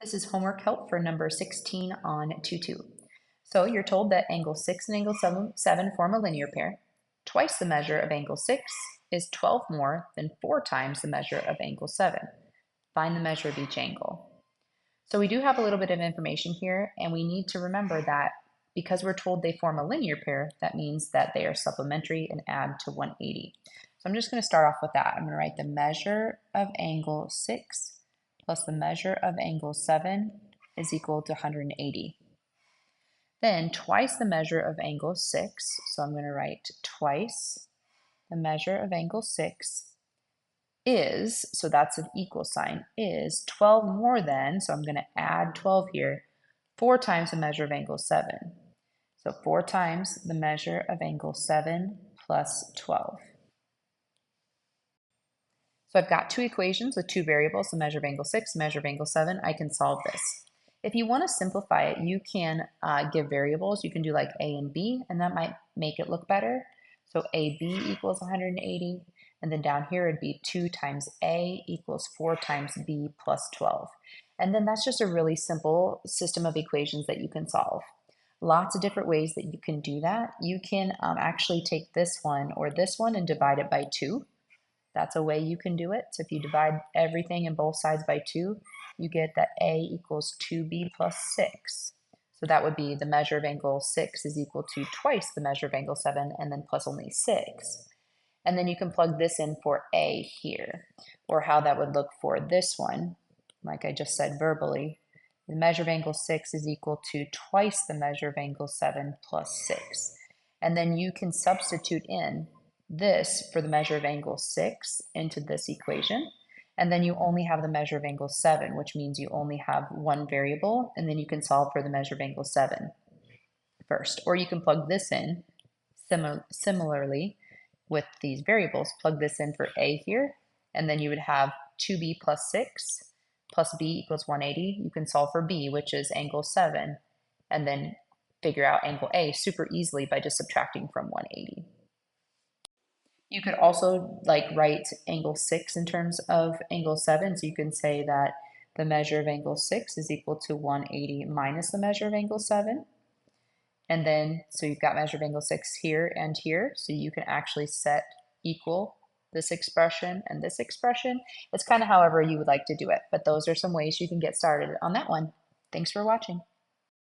This is homework help for number 16 on 2-2. So you're told that angle 6 and angle 7 form a linear pair. Twice the measure of angle 6 is 12 more than 4 times the measure of angle 7. Find the measure of each angle. So we do have a little bit of information here, and we need to remember that because we're told they form a linear pair, that means that they are supplementary and add to 180. So I'm just going to start off with that. I'm going to write the measure of angle 6 plus the measure of angle 7 is equal to 180. Then twice the measure of angle 6, so I'm going to write twice the measure of angle 6 is, so that's an equal sign, is 12 more than, so I'm going to add 12 here, 4 times the measure of angle 7. So 4 times the measure of angle 7 plus 12. So I've got two equations with two variables, the measure of angle 6, measure of angle 7. I can solve this. If you want to simplify it, you can give variables. You can do like a and b, and that might make it look better. So ab equals 180, and then down here it'd be 2 times a equals 4 times b plus 12. And then that's just a really simple system of equations that you can solve. Lots of different ways that you can do that. You can actually take this one or this one and divide it by 2. That's a way you can do it. So if you divide everything in both sides by 2, you get that a equals 2b plus 6. So that would be the measure of angle 6 is equal to twice the measure of angle 7 and then plus only 6. And then you can plug this in for a here, or how that would look for this one, like I just said verbally. The measure of angle 6 is equal to twice the measure of angle 7 plus 6. And then you can substitute in this for the measure of angle 6 into this equation, and then you only have the measure of angle 7, which means you only have one variable, and then you can solve for the measure of angle 7 first. Or you can plug this in similarly with these variables, plug this in for a here, and then you would have 2b plus 6 plus b equals 180. You can solve for b, which is angle 7, and then figure out angle a super easily by just subtracting from 180. You could also like write angle 6 in terms of angle 7. So you can say that the measure of angle 6 is equal to 180 minus the measure of angle 7. And then, so you've got measure of angle 6 here and here. So you can actually set equal this expression and this expression. It's kind of however you would like to do it. But those are some ways you can get started on that one. Thanks for watching.